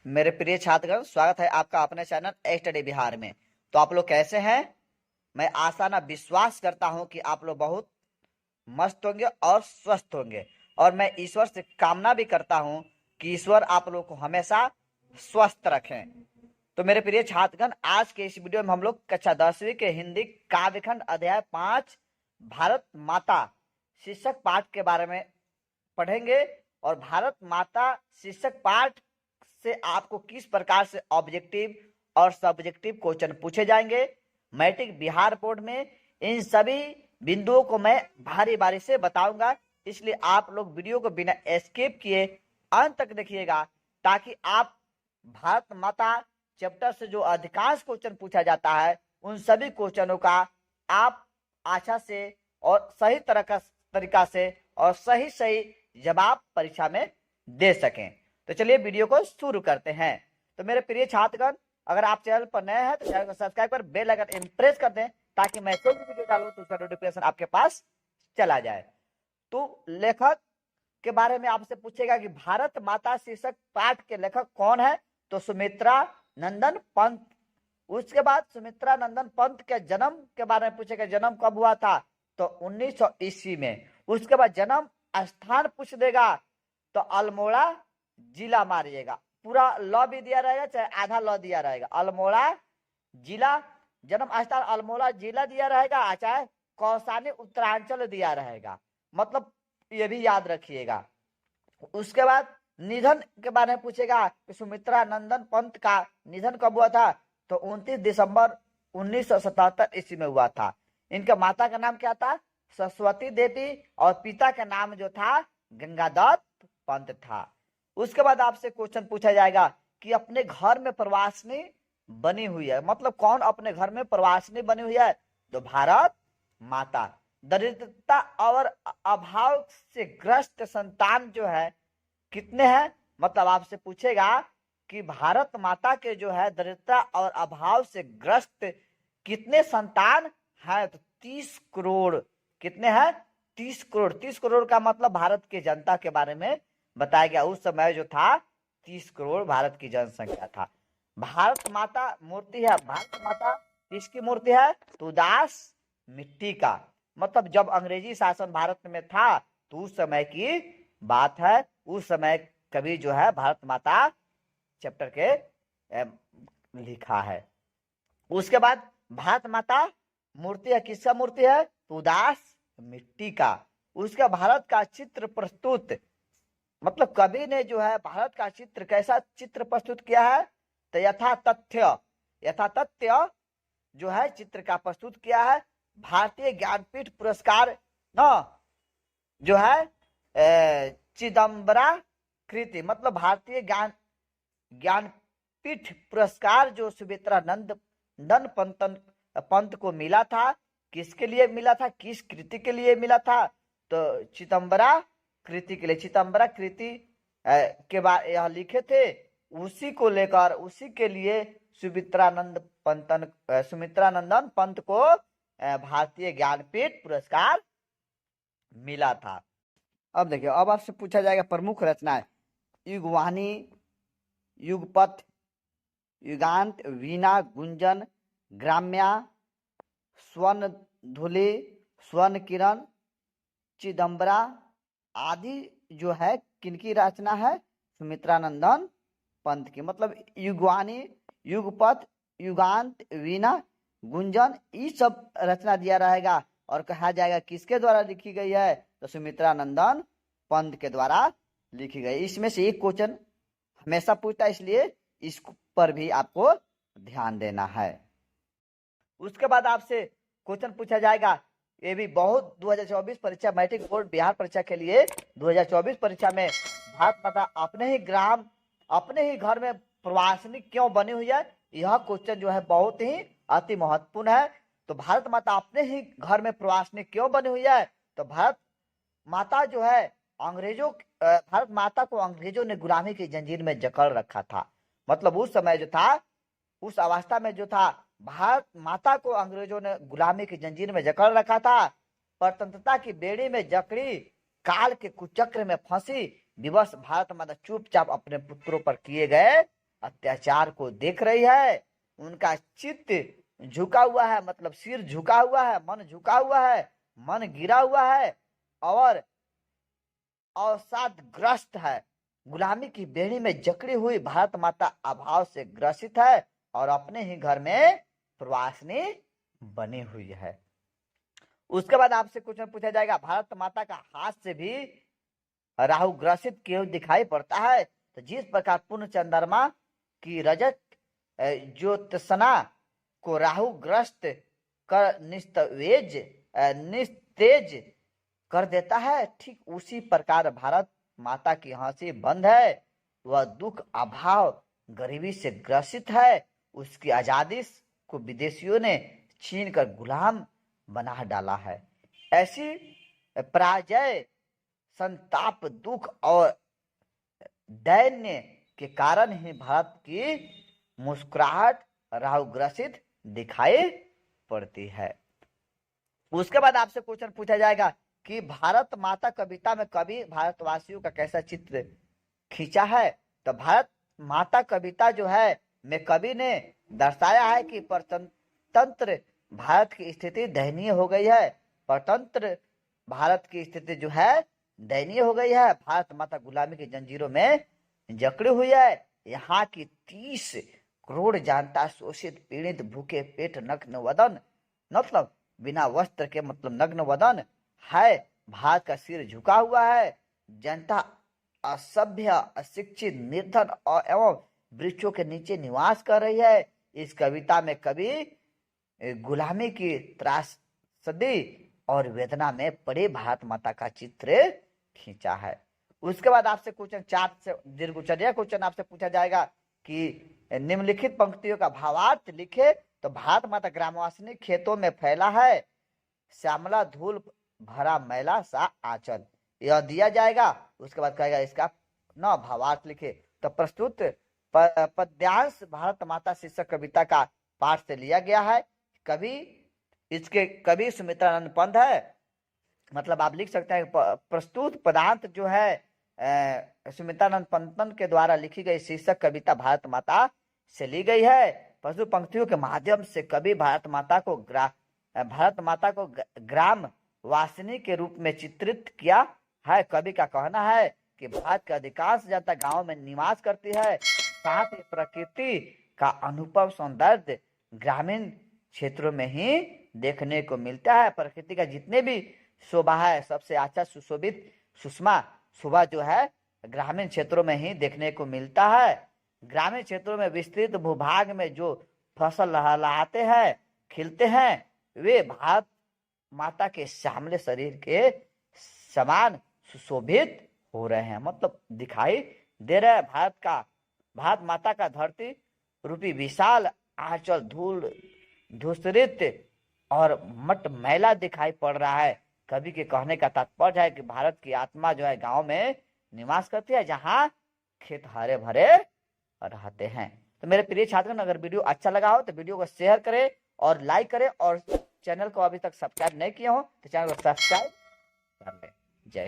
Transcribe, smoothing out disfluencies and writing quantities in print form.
मेरे प्रिय छात्रगण, स्वागत है आपका अपने चैनल स्टडी बिहार में। तो आप लोग कैसे हैं? मैं आशा ना विश्वास करता हूं कि आप लोग बहुत मस्त होंगे और स्वस्थ होंगे। और मैं ईश्वर से कामना भी करता हूं कि ईश्वर आप लोग को हमेशा स्वस्थ रखें। तो मेरे प्रिय छात्रगण, आज के इस वीडियो में हम लोग कक्षा 10वीं के हिंदी काव्यखंड अध्याय 5 भारत माता शीर्षक पाठ के बारे में पढ़ेंगे। और भारत माता शीर्षक पाठ से आपको किस प्रकार से ऑब्जेक्टिव और सब्जेक्टिव क्वेश्चन पूछे जाएंगे मैट्रिक बिहार बोर्ड में, इन सभी बिंदुओं को मैं बारी बारी से बताऊंगा। इसलिए आप लोग वीडियो को बिना स्किप किए अंत तक देखिएगा, ताकि आप भारत माता चैप्टर से जो अधिकांश क्वेश्चन पूछा जाता है उन सभी क्वेश्चनों का आप अच्छा से और सही तरीका से और सही सही जवाब परीक्षा में दे सकें। तो चलिए वीडियो को शुरू करते हैं। तो मेरे प्रिय छात्रगण, अगर आप चैनल पर नए हैं तो चैनल को सब्सक्राइब कर बेल आइकन प्रेस कर दें, ताकि मैं कोई भी वीडियो डालूं तो उसका नोटिफिकेशन आपके पास चला जाए। तो लेखक के बारे में आपसे पूछेगा कि भारत माता शीर्षक पाठ के लेखक कौन है, तो सुमित्रा नंदन पंत। उसके बाद सुमित्रा नंदन पंत के जन्म के बारे में पूछेगा, जन्म कब हुआ था, तो 1900 ईस्वी में। उसके बाद जन्म स्थान पूछ देगा तो अल्मोड़ा जिला मारिएगा। पूरा लॉ भी दिया रहेगा चाहे आधा लॉ दिया रहेगा। अल्मोड़ा जिला, जन्म स्थान अल्मोड़ा जिला दिया रहेगा, चाहे कौसानी उत्तरांचल दिया रहेगा, मतलब ये भी याद रखिएगा। उसके बाद निधन के बारे में पूछेगा कि सुमित्रा नंदन पंत का निधन कब हुआ था, तो 29 दिसंबर 1977 ईस्वी में हुआ था। इनके माता का नाम क्या था, सरस्वती देवी, और पिता का नाम जो था गंगादत्त पंत था। उसके बाद आपसे क्वेश्चन पूछा जाएगा कि अपने घर में प्रवासिनी बनी हुई है, मतलब कौन अपने घर में प्रवासिनी बनी हुई है, तो भारत माता। दरिद्रता और अभाव से ग्रस्त संतान जो है कितने हैं, मतलब आपसे पूछेगा कि भारत माता के जो है दरिद्रता और अभाव से ग्रस्त कितने संतान हैं, तो 30 करोड़। कितने हैं, 30 करोड़। 30 करोड़ का मतलब भारत की जनता के बारे में बताया गया। उस समय जो था 30 करोड़ भारत की जनसंख्या था। भारत माता मूर्ति है, भारत माता किसकी मूर्ति है, तो उदास मिट्टी का, मतलब जब अंग्रेजी शासन भारत में था तो उस समय की बात है। उस समय कवि जो है भारत माता चैप्टर के लिखा है। उसके बाद भारत माता मूर्ति है, किसका मूर्ति है, तो उदास मिट्टी का। उसका भारत का चित्र प्रस्तुत, मतलब कवि ने जो है भारत का चित्र कैसा चित्र प्रस्तुत किया है, तो यथातथ्य जो है चित्र का प्रस्तुत किया है। भारतीय ज्ञानपीठ पुरस्कार न जो है चिदम्बरा कृति, मतलब भारतीय ज्ञानपीठ पुरस्कार जो सुमित्रा नंदन पंत को मिला था, किसके लिए मिला था, किस कृति के लिए मिला था, तो चिदम्बरा कृति के लिए। चिदम्बरा कृति के बारे यह लिखे थे, उसी को लेकर उसी के लिए सुमित्रा नंदन पंत को भारतीय ज्ञानपीठ पुरस्कार मिला था। अब देखिए, अब आपसे पूछा जाएगा प्रमुख रचनाएं। युगवाणी, युगपथ, युगांत, वीणा, गुंजन, ग्राम्या, स्वर्ण धुली, स्वर्ण किरण, चिदम्बरा आदि जो है किनकी रचना है, सुमित्रा नंदन पंत की। मतलब युगवाणी, युगपथ, युगांत, वीणा, गुंजन, ये सब रचना दिया रहेगा और कहा जाएगा किसके द्वारा लिखी गई है, तो सुमित्रा नंदन पंत के द्वारा लिखी गई। इसमें से एक क्वेश्चन हमेशा पूछता है, इसलिए इस पर भी आपको ध्यान देना है। उसके बाद आपसे क्वेश्चन पूछा जाएगा, ये भी बहुत 2024 परीक्षा मैट्रिक बोर्ड बिहार परीक्षा के लिए 2024 परीक्षा में भारत माता अपने ही घर में प्रवासिनी क्यों बनी हुई है, यह क्वेश्चन जो है बहुत ही अति महत्वपूर्ण है। तो भारत माता अपने ही घर में प्रवासिनी क्यों बनी हुई है, तो भारत माता जो है भारत माता को अंग्रेजों ने गुलामी की जंजीर में जकड़ रखा था। मतलब उस समय जो था, उस अवस्था में जो था, भारत माता को अंग्रेजों ने गुलामी की जंजीर में जकड़ रखा था। स्वतंत्रता की बेड़ी में जकड़ी, काल के कुचक्र में फंसी विवश भारत माता चुपचाप अपने पुत्रों पर किए गए अत्याचार को देख रही है, उनका चित्त झुका हुआ है, मतलब सिर झुका हुआ है, मन झुका हुआ है, मन गिरा हुआ है और अवसादग्रस्त है। गुलामी की बेड़ी में जकड़ी हुई भारत माता अभाव से ग्रसित है और अपने ही घर में प्रवासिनी बनी हुई है। उसके बाद आपसे क्वेश्चन पूछा जाएगा, भारत माता का हाथ से भी राहु ग्रसित क्यों दिखाई पड़ता है? तो जिस प्रकार पूर्ण चंद्रमा की रजत ज्योत्सना को राहु ग्रस्त कर निस्तेज कर देता है, ठीक उसी प्रकार भारत माता की हंसी बंद है, वह दुख अभाव गरीबी से ग्रसित है। उसकी आजादी को विदेशियों ने छीन कर गुलाम बना डाला है। ऐसी पराजय, संताप, दुख और दैन्य के कारण ही भारत की मुस्कुराहट राहुग्रसित दिखाई पड़ती है। उसके बाद आपसे क्वेश्चन पूछा जाएगा कि भारत माता कविता में कवि भारतवासियों का कैसा चित्र खींचा है? तो भारत माता कविता जो है में कवि ने दर्शाया है कि परतंत्र भारत की स्थिति दयनीय हो गई है। परतंत्र भारत की स्थिति जो है दयनीय हो गई है। भारत माता गुलामी की जंजीरों में जकड़ी हुई है। यहाँ की 30 करोड़ जनता शोषित, पीड़ित, भूखे पेट, नग्न वदन, मतलब बिना वस्त्र के, मतलब नग्न वदन है। भारत का सिर झुका हुआ है। जनता असभ्य, अशिक्षित, निर्धन और एवं वृक्षों के नीचे निवास कर रही है। इस कविता में कवि गुलामी की त्रासदी और वेदना में पड़े भारत माता का चित्र खींचा है। उसके बाद आपसे क्वेश्चन 4 से दीर्घोच्चर्या क्वेश्चन आपसे पूछा जाएगा कि निम्नलिखित पंक्तियों का भावार्थ लिखे। तो भारत माता ग्रामवासिनी खेतों में फैला है, श्यामला धूल भरा मैला सा आंचल, यह दिया जाएगा। उसके बाद कहेगा इसका न भावार्थ लिखे। तो प्रस्तुत पद्यांश भारत माता शीर्षक कविता का पाठ से लिया गया है। कवि सुमित्रानंद पंत है, मतलब आप लिख सकते हैं प्रस्तुत पदांत जो है सुमित्रानंद पंतन के द्वारा लिखी गई शीर्षक कविता भारत माता से ली गई है। पशु पंक्तियों के माध्यम से कवि भारत माता को ग्राम वासिनी के रूप में चित्रित किया है। कवि का कहना है कि भारत का अधिकांश जनता गांव में निवास करती है, साथ ही प्रकृति का अनुपम सौंदर्य ग्रामीण क्षेत्रों में ही देखने को मिलता है। प्रकृति का जितने भी शोभा है, सबसे अच्छा सुशोभित सुषमा शोभा जो है ग्रामीण क्षेत्रों में ही देखने को मिलता है। ग्रामीण क्षेत्रों में विस्तृत भूभाग में जो फसल लहलहाते हैं, खिलते हैं, वे भारत माता के श्यामले शरीर के समान सुशोभित हो रहे हैं, मतलब दिखाई दे रहा है। भारत माता का धरती रूपी विशाल आंचल धूल धूसरित और मटमैला दिखाई पड़ रहा है। कवि के कहने का तात्पर्य है कि भारत की आत्मा जो है गांव में निवास करती है, जहां खेत हरे भरे रहते हैं। तो मेरे प्रिय छात्रों, अगर वीडियो अच्छा लगा हो तो वीडियो को शेयर करें और लाइक करें, और चैनल को अभी तक सब्सक्राइब नहीं किए हो तो चैनल को सब्सक्राइब कर लें। जय